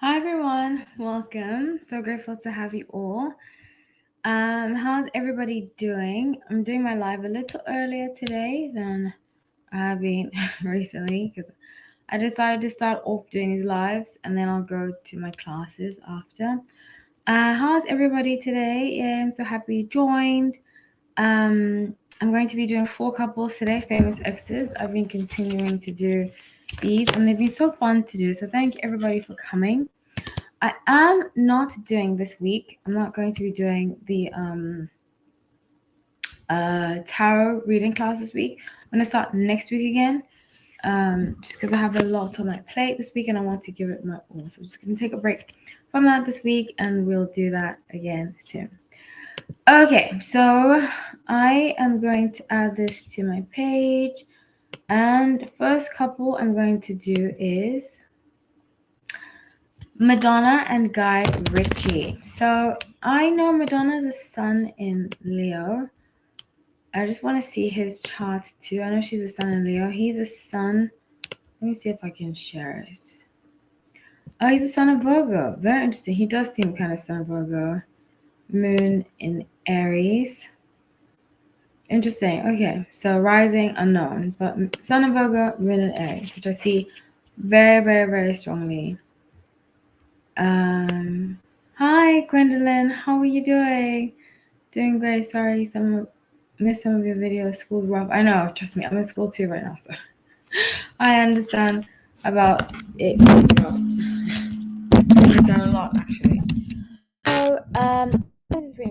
Hi everyone, welcome. So grateful to have you all. How's everybody doing? I'm doing my live a little earlier today than I have been recently because I decided to start off doing these lives and then I'll go to my classes after. How's everybody today? Yeah, I'm so happy you joined. I'm going to be doing 4 couples today, famous exes. I've been continuing to do these and they've been so fun to do. So thank you everybody for coming. I am not doing this week. I'm not going to be doing the tarot reading class this week. I'm going to start next week again. Just because I have a lot on my plate this week and I want to give it my all. So I'm just going to take a break from that this week and we'll do that again soon. Okay, so I am going to add this to my page. And first couple I'm going to do is Madonna and Guy Ritchie. So I know Madonna's a sun in Leo. I just want to see his chart too. I know she's a sun in Leo. He's a sun. Let me see if I can share it. Oh, he's a sun of Virgo. Very interesting. He does seem kind of sun of Virgo. Moon in Aries. Interesting. Okay, so rising unknown, but sun of Virgo, moon in Aries, which I see very, very, very strongly. Hi Gwendolyn, how are you doing? Doing great. Sorry, missed some of your videos. School's rough. I know. Trust me, I'm in school too right now, so I understand about it being rough. I understand a lot actually. So,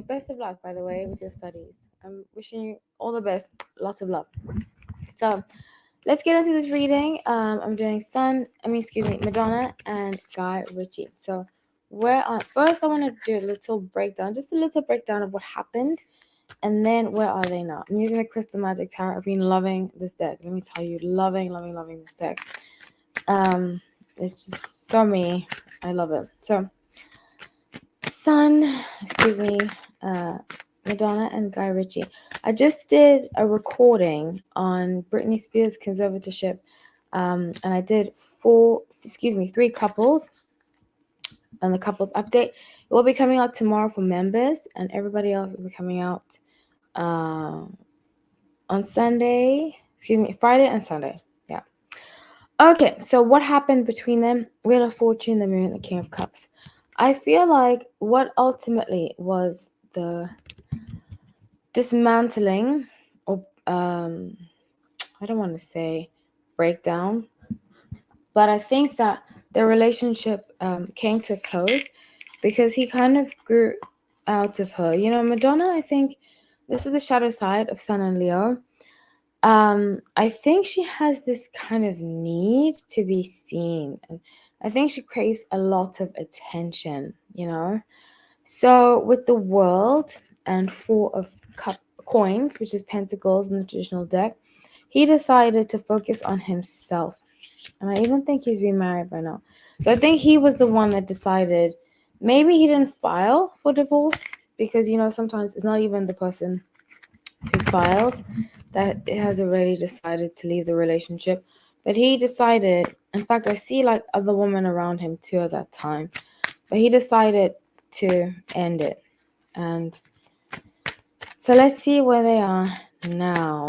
best of luck, by the way, with your studies. I'm wishing you all the best. Lots of love. So, let's get into this reading. I'm doing Madonna and Guy Ritchie. So, first I want to do a little breakdown, just a little breakdown of what happened, and then where are they now? I'm using the Crystal Magic Tarot. I've been loving this deck. Let me tell you, loving this deck. It's just so me. I love it. So, Madonna and Guy Ritchie. I just did a recording on Britney Spears' conservatorship, and I did 3 couples, and the couples update. It will be coming out tomorrow for members, and everybody else will be coming out on Friday and Sunday. Yeah. Okay, so what happened between them? Wheel of Fortune, the Moon, the King of Cups. I feel like what ultimately was the dismantling, or I don't want to say breakdown, but I think that their relationship came to a close because he kind of grew out of her. You know, Madonna, I think this is the shadow side of Sun and Leo. I think she has this kind of need to be seen, and I think she craves a lot of attention, you know. So with the World and 4 of coins, which is pentacles in the traditional deck, he decided to focus on himself. And I even think he's remarried by now. So I think he was the one that decided. Maybe he didn't file for divorce because, you know, sometimes it's not even the person who files that has already decided to leave the relationship. But he decided, in fact, I see like other women around him too at that time. But he decided to end it. And so let's see where they are now.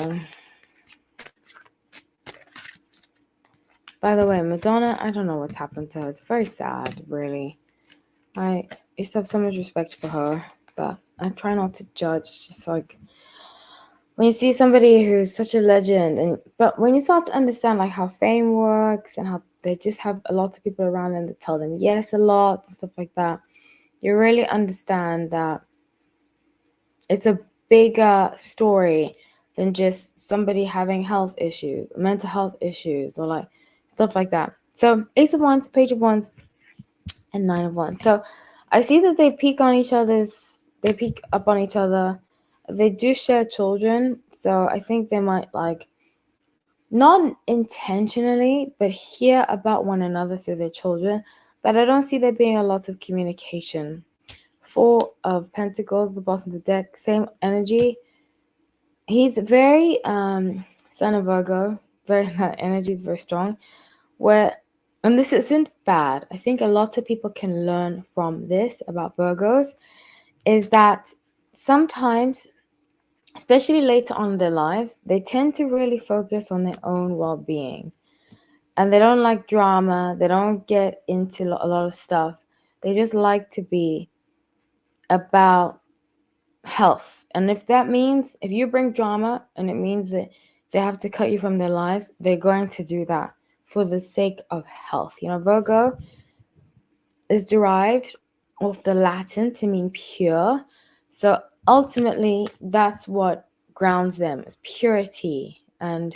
By the way, Madonna, I don't know what's happened to her. It's very sad, really. I used to have so much respect for her, but I try not to judge. It's just like when you see somebody who's such a legend, but when you start to understand like how fame works and how they just have a lot of people around them that tell them yes a lot and stuff like that, you really understand that it's a bigger story than just somebody having health issues, mental health issues, or like stuff like that. So Ace of Wands, Page of Wands, and 9 of Wands. So I see that they peek up on each other. They do share children, so I think they might like not intentionally, but hear about one another through their children. But I don't see there being a lot of communication. 4 of Pentacles, the boss of the deck, same energy. He's very Son of Virgo. That energy is very strong. Where and this isn't bad. I think a lot of people can learn from this about Virgos, is that sometimes, especially later on in their lives, they tend to really focus on their own well-being. And they don't like drama. They don't get into a lot of stuff. They just like to be about health. And if that means, if you bring drama and it means that they have to cut you from their lives, they're going to do that for the sake of health. You know, Virgo is derived of the Latin to mean pure. So ultimately, that's what grounds them, is purity and,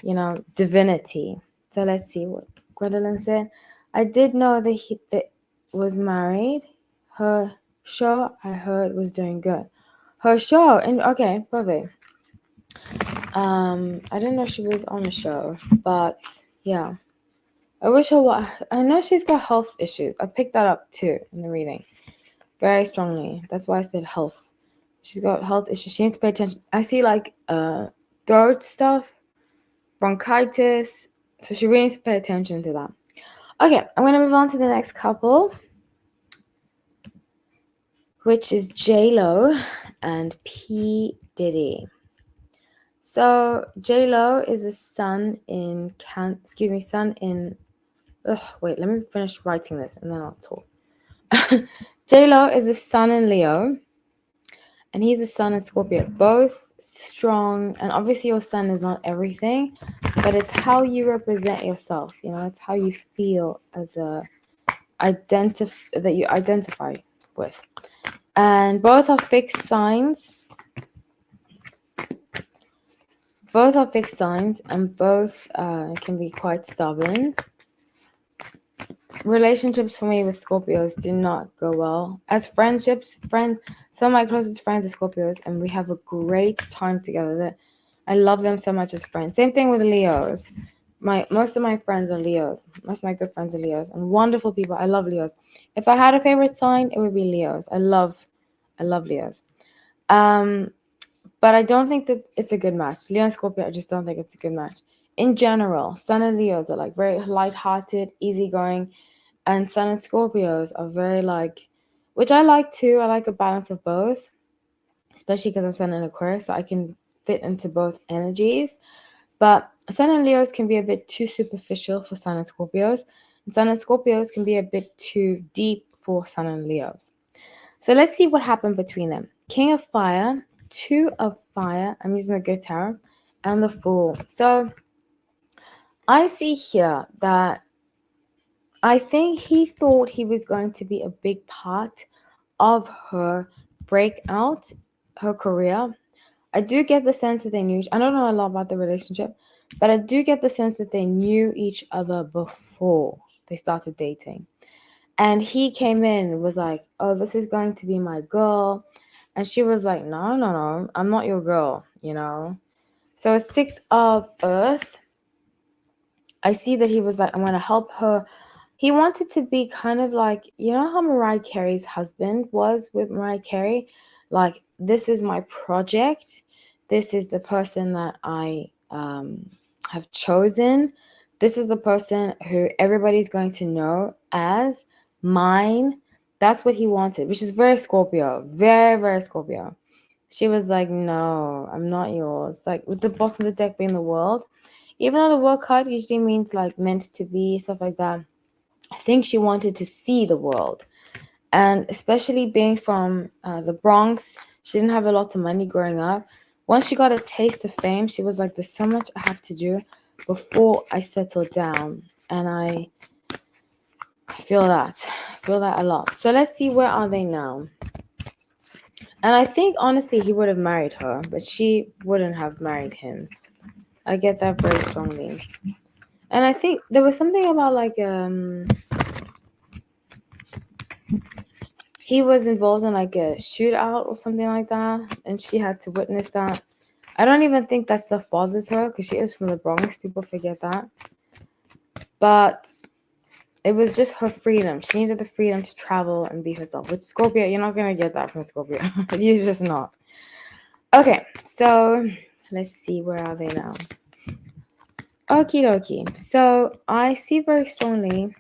you know, divinity. So let's see what Gwendolyn said. I did know that he that was married. Her show, I heard, was doing good. Her show, and okay, perfect. I didn't know she was on a show, but yeah. I wish her. I know she's got health issues. I picked that up too in the reading, very strongly. That's why I said health. She's got health issues. She needs to pay attention. I see like throat stuff, bronchitis. So she really needs to pay attention to that. Okay, I'm gonna move on to the next couple, which is JLo and P Diddy. So JLo is a sun in sun in. Wait, let me finish writing this and then I'll talk. JLo is a sun in Leo, and he's a sun in Scorpio. Both strong, and obviously your sun is not everything, but it's how you represent yourself. You know, it's how you feel as a that you identify with. And both are fixed signs. Both are fixed signs, and both can be quite stubborn. Relationships for me with Scorpios do not go well. As friendships, some of my closest friends are Scorpios, and we have a great time together. I love them so much as friends. Same thing with Leos. Most of my friends are Leos. Most of my good friends are Leos, and wonderful people. I love Leos. If I had a favorite sign, it would be Leos. I love Leos. But I don't think that it's a good match. Leo and Scorpio, I just don't think it's a good match. In general, Sun and Leos are like very light-hearted, easygoing, and Sun and Scorpios are very like, which I like too. I like a balance of both, especially because I'm Sun in Aquarius, so I can fit into both energies. But Sun and Leos can be a bit too superficial for Sun and Scorpios, and Sun and Scorpios can be a bit too deep for Sun and Leos. So let's see what happened between them. King of Fire, Two of Fire. I'm using the Good Tarot, and the Fool. So I see here that I think he thought he was going to be a big part of her breakout, her career. I do get the sense that they knew. I don't know a lot about the relationship, but I do get the sense that they knew each other before they started dating. And he came in and was like, "Oh, this is going to be my girl." And she was like, no, I'm not your girl, you know? So it's 6 of Earth. I see that he was like, I'm going to help her. He wanted to be kind of like, you know how Mariah Carey's husband was with Mariah Carey? Like, this is my project. This is the person that I have chosen. This is the person who everybody's going to know as mine. That's what he wanted, which is very Scorpio. Very, very Scorpio. She was like, no, I'm not yours. Like, with the bottom of the deck being the world. Even though the world card usually means like meant to be, stuff like that. I think she wanted to see the world. And especially being from the Bronx, she didn't have a lot of money growing up. Once she got a taste of fame, she was like, there's so much I have to do before I settle down. And I feel that. I feel that a lot. So let's see, where are they now? And I think, honestly, he would have married her, but she wouldn't have married him. I get that very strongly. And I think there was something about like he was involved in like a shootout or something like that, and she had to witness that. I don't even think that stuff bothers her because she is from the Bronx. People forget that. But it was just her freedom. She needed the freedom to travel and be herself. With Scorpio, you're not going to get that from Scorpio. You're just not. Okay, so let's see. Where are they now? Okie dokie. So I see very strongly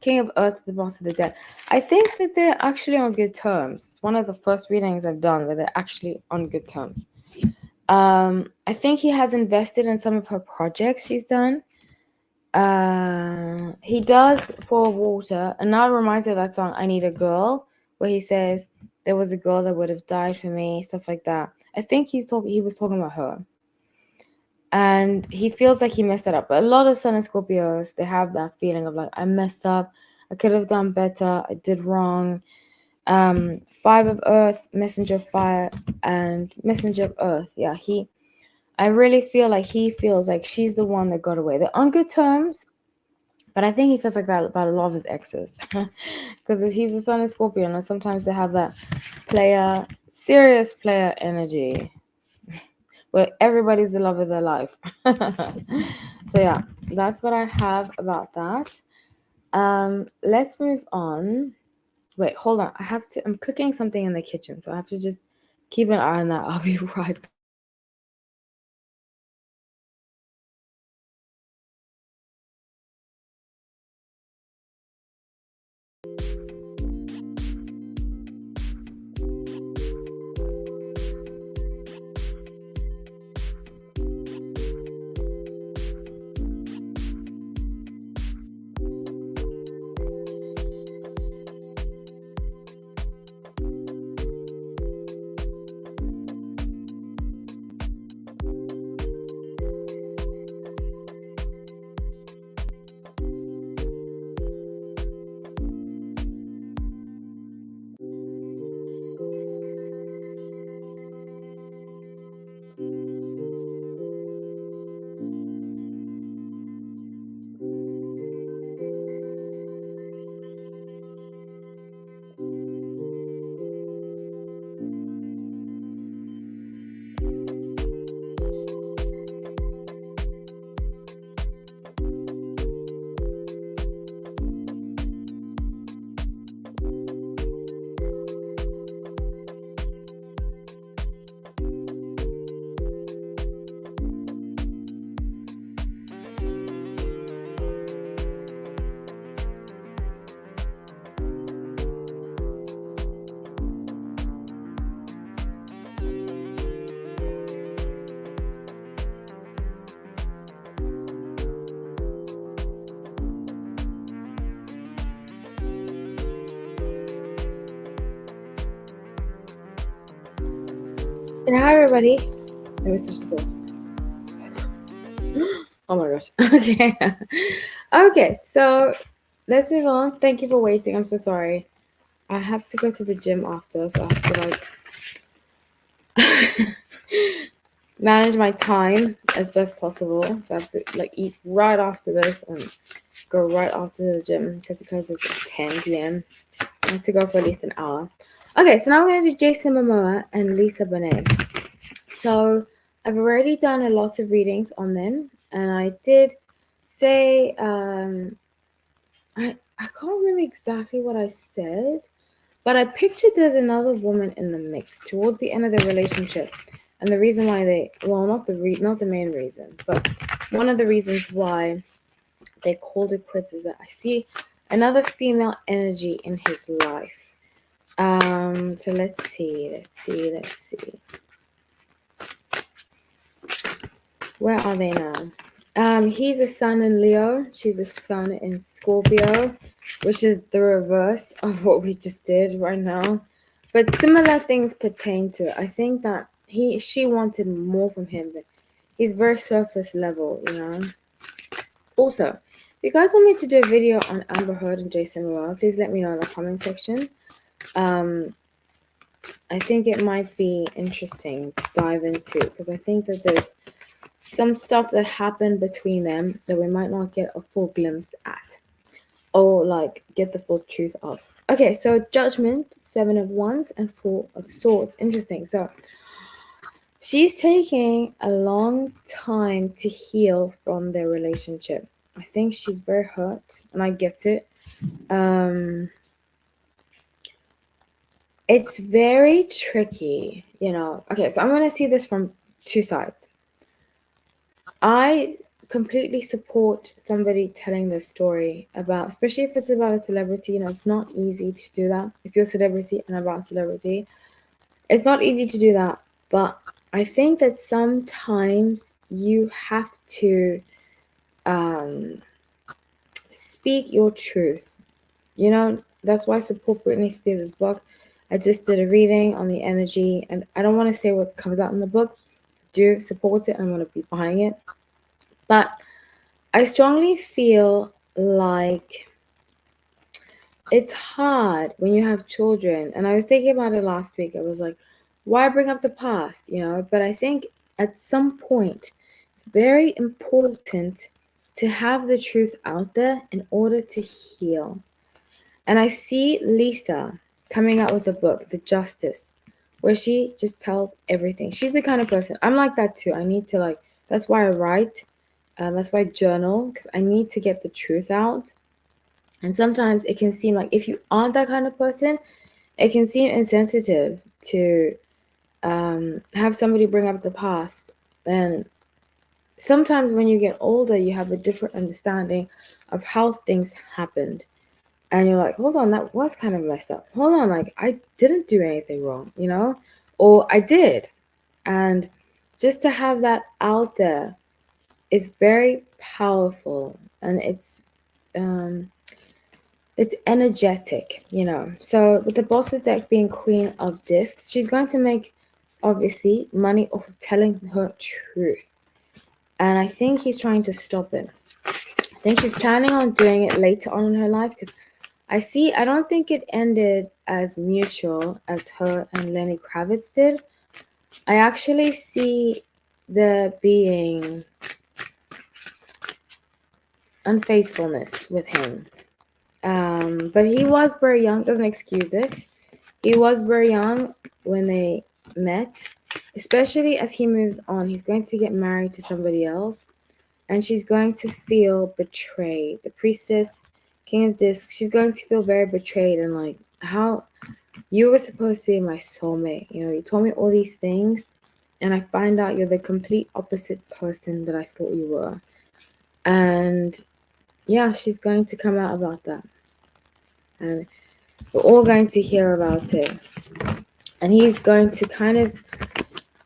King of Earth at the boss of the dead. I think that they're actually on good terms. It's one of the first readings I've done where they're actually on good terms. I think he has invested in some of her projects she's done. He does for Water, and now it reminds me of that song "I Need a Girl," where he says there was a girl that would have died for me, stuff like that. I think he was talking about her, and he feels like he messed that up. But a lot of Sun and Scorpios, they have that feeling of like, I messed up, I could have done better, I did wrong. Five of Earth, Messenger of Fire, and Messenger of Earth. Yeah, I really feel like he feels like she's the one that got away. They're on good terms, but I think he feels like that about a lot of his exes. Because he's a Sun and Scorpio, and sometimes they have that serious player energy where everybody's the love of their life. So yeah, that's what I have about that. Let's move on. Wait, hold on. I'm cooking something in the kitchen, so I have to just keep an eye on that. I'll be right. And hi, everybody. Let me switch this off. Oh my gosh. Okay. Okay, so let's move on. Thank you for waiting. I'm so sorry. I have to go to the gym after, so I have to like manage my time as best possible. So I have to like eat right after this and go right after the gym because it closes at 10 p.m. I have to go for at least an hour. Okay, so now we're going to do Jason Momoa and Lisa Bonet. So I've already done a lot of readings on them, and I did say I can't remember exactly what I said, but I pictured there's another woman in the mix towards the end of the relationship, and the reason why not the main reason, but one of the reasons why they called it quits is that I see another female energy in his life. So let's see. Where are they now? He's a sun in Leo. She's a sun in Scorpio, which is the reverse of what we just did right now. But similar things pertain to it. I think that she wanted more from him, but he's very surface level, you know. Also, if you guys want me to do a video on Amber Heard and Jason Momoa, please let me know in the comment section. I think it might be interesting to dive into because I think that there's some stuff that happened between them that we might not get a full glimpse at or like get the full truth of. Okay, so Judgment, 7 of Wands and 4 of Swords. Interesting. So she's taking a long time to heal from their relationship. I think she's very hurt, and I get it. It's very tricky, you know. Okay, so I'm going to see this from two sides. I completely support somebody telling their story about, especially if it's about a celebrity. It's not easy to do that. If you're a celebrity and about a celebrity, it's not easy to do that. But I think that sometimes you have to um, speak your truth. That's why I support Britney Spears' book. I just did a reading on the energy, and I don't want to say what comes out in the book. Do support it. I want to be buying it. But I strongly feel like it's hard when you have children. And I was thinking about it last week. I was like, why bring up the past? But I think at some point, it's very important to have the truth out there in order to heal. And I see Lisa coming out with a book, The Justice, where she just tells everything. She's the kind of person, I'm like that too. I need to, that's why I write. That's why I journal, because I need to get the truth out. And sometimes it can seem like if you aren't that kind of person, it can seem insensitive to have somebody bring up the past. And sometimes when you get older, you have a different understanding of how things happened. And you're like, hold on, that was kind of messed up. Hold on, like, I didn't do anything wrong, or I did. And just to have that out there is very powerful, and it's energetic. So with the Bossa deck being Queen of Discs, she's going to make obviously money off of telling her truth. And I think he's trying to stop it. I think she's planning on doing it later on in her life, because I don't think it ended as mutual as her and Lenny Kravitz did. I actually see there being unfaithfulness with him. But he was very young, doesn't excuse it. He was very young when they met, especially as he moves on. He's going to get married to somebody else, and she's going to feel betrayed. The priestess, King of Discs, she's going to feel very betrayed, and like, how you were supposed to be my soulmate. You told me all these things, and I find out you're the complete opposite person that I thought you were. And yeah, she's going to come out about that. And we're all going to hear about it. And he's going to kind of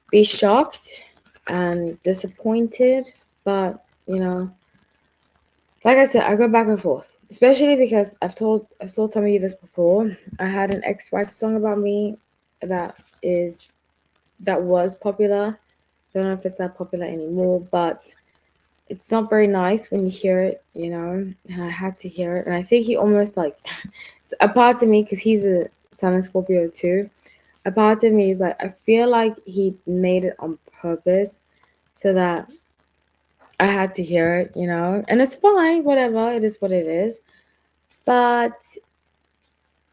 be shocked and disappointed. But, like I said, I go back and forth. Especially because I've told some of you this before. I had an ex write a song about me that was popular. Don't know if it's that popular anymore, but it's not very nice when you hear it, and I had to hear it. And I think he almost a part of me, because he's a Sun and Scorpio too, a part of me is like, I feel like he made it on purpose so that I had to hear it, and it's fine, whatever, it is what it is. But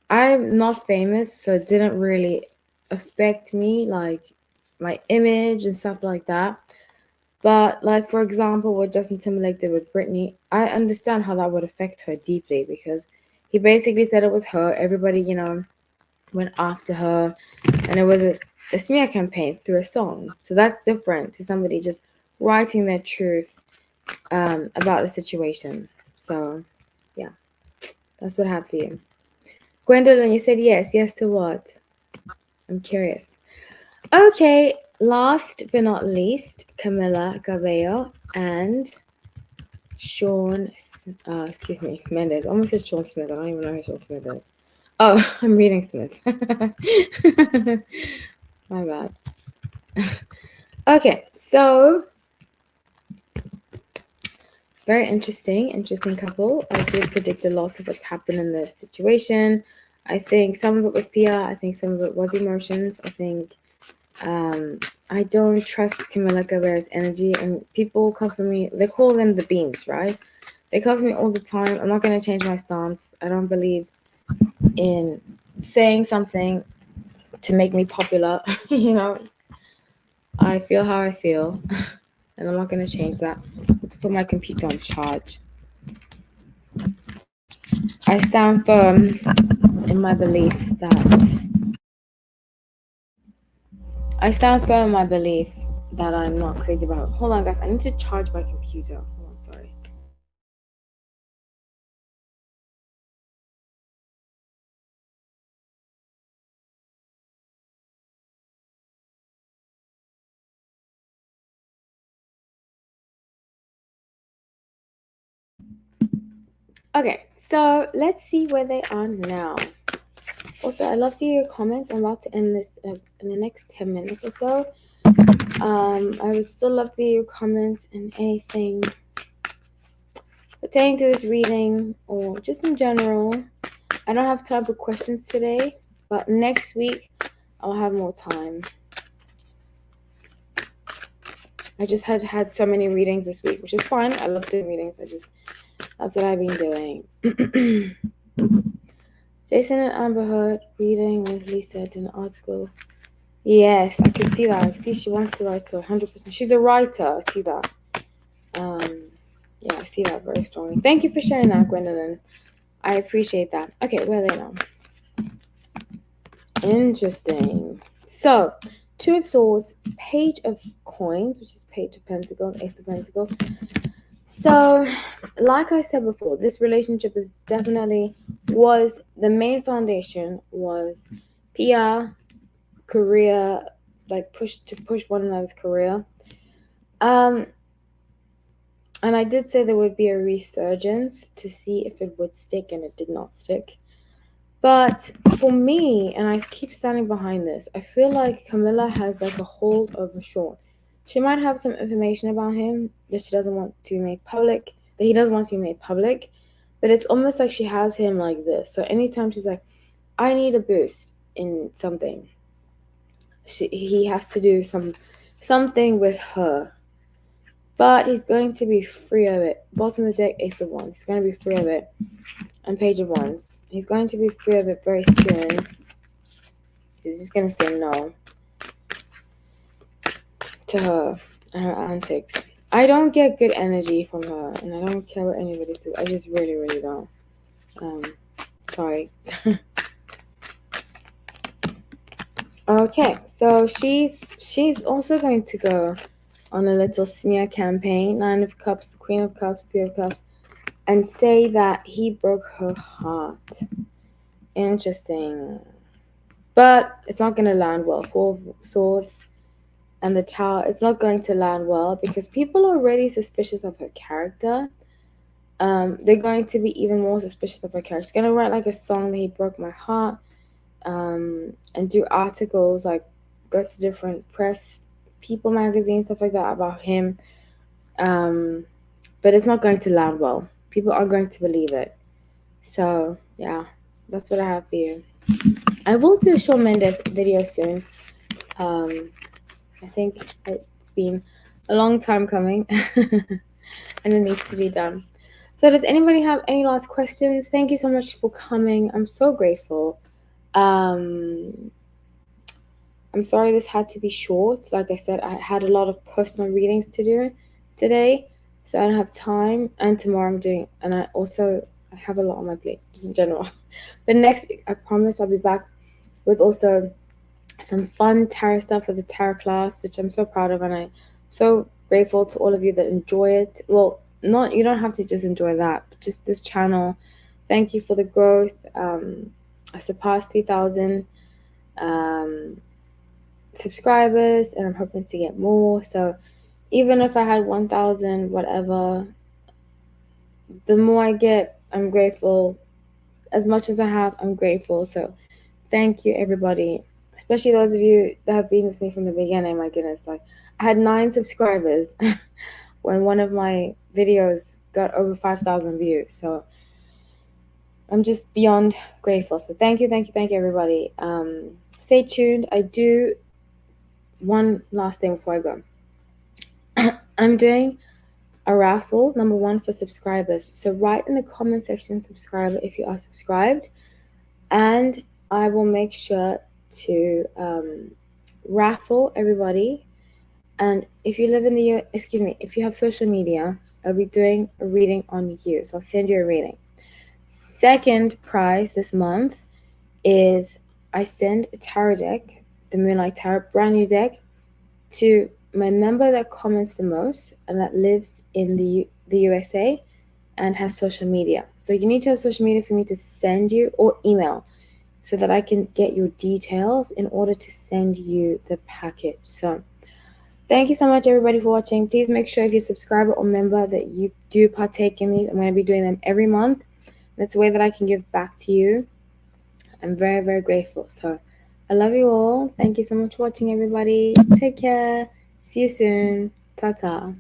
I'm not famous, so it didn't really affect me, like my image and stuff like that. But like, for example, what Justin Timberlake did with Britney, I understand how that would affect her deeply, because he basically said it was her. Everybody, went after her, and it was a smear campaign through a song. So that's different to somebody just writing their truth about a situation. So yeah, that's what happened to you. Gwendolyn, you said yes. Yes to what? I'm curious. Okay, last but not least, Camila Cabello and Shawn, Mendes. I almost said Shawn Smith. I don't even know who Shawn Smith is. Oh, I'm reading Smith. My bad. Okay, so very interesting couple. I did predict a lot of what's happened in this situation. I think some of it was PR. I think some of it was emotions. I think I don't trust Camila Cabello's energy, and people come for me. They call them the beams, right? They come for me all the time. I'm not going to change my stance. I don't believe in saying something to make me popular. I feel how I feel, and I'm not going to change that. To put my computer on charge. I stand firm in my belief that I'm not crazy about. Hold on, guys. I need to charge my computer. Hold on. Okay, so let's see where they are now. Also, I love to hear your comments. I'm about to end this in the next 10 minutes or so. I would still love to hear your comments and anything pertaining to this reading or just in general. I don't have time for questions today, but next week I'll have more time. I just had so many readings this week, which is fine. I love doing readings. That's what I've been doing. Jason and Amber Heard reading with Lisa did an article. Yes, I can see that. I see she wants to write still 100%. She's a writer. I see that. Yeah, I see that very strongly. Thank you for sharing that, Gwendolyn. I appreciate that. Okay, where are they now? Interesting. So, Two of Swords, Page of Coins, which is Page of Pentacles, Ace of Pentacles. So, like I said before, this relationship is was the main foundation was PR, career, like push one another's career. And I did say there would be a resurgence to see if it would stick, and it did not stick. But for me, and I keep standing behind this, I feel like Camila has like a hold over Shawn. She might have some information about him that she doesn't want to be made public, that he doesn't want to be made public, but it's almost like she has him like this. So anytime she's like, I need a boost in something, he has to do something with her. But he's going to be free of it. Bottom of the deck, Ace of Wands. He's going to be free of it. And Page of Wands. He's going to be free of it very soon. He's just going to say no to her and her antics. I don't get good energy from her. And I don't care what anybody says. I just really, really don't. Sorry. Okay, so she's also going to go on a little smear campaign. 9 of Cups, Queen of Cups, 3 of Cups, and say that he broke her heart. Interesting. But it's not going to land well. 4 of Swords and the Tower. It's not going to land well because people are already suspicious of her character. They're going to be even more suspicious of her character. She's going to write like a song that he broke my heart. And do articles, like go to different press, People magazine, stuff like that about him. But it's not going to land well. People are going to believe it. So yeah, that's what I have for you. I will do a Shawn Mendes video soon. I think it's been a long time coming and it needs to be done. So does anybody have any last questions? Thank you so much for coming. I'm so grateful. I'm sorry this had to be short. Like I said, I had a lot of personal readings to do today, so I don't have time. And tomorrow I'm doing, and I have a lot on my plate, just in general. But next week, I promise I'll be back with also some fun tarot stuff for the tarot class, which I'm so proud of, and I'm so grateful to all of you that enjoy it. Well, you don't have to just enjoy that, but just this channel. Thank you for the growth. I surpassed 3,000 subscribers, and I'm hoping to get more. So even if I had 1,000, whatever, the more I get, I'm grateful. As much as I have, I'm grateful. So thank you, everybody, especially those of you that have been with me from the beginning. My goodness, like I had 9 subscribers when one of my videos got over 5,000 views. So I'm just beyond grateful. So thank you, everybody. Stay tuned. I do one last thing before I go. I'm doing a raffle, number 1, for subscribers. So write in the comment section subscriber if you are subscribed, and I will make sure to raffle everybody. And if you live in the if you have social media, I'll be doing a reading on you. So I'll send you a reading. Second prize this month is I send a tarot deck, the Moonlight Tarot, brand new deck, to my member that comments the most and that lives in the USA and has social media. So you need to have social media for me to send you, or email, so that I can get your details in order to send you the package. So thank you so much, everybody, for watching. Please make sure if you're a subscriber or member that you do partake in these. I'm going to be doing them every month. It's a way that I can give back to you. I'm very, very grateful. So I love you all. Thank you so much for watching, everybody. Take care. See you soon. Ta ta.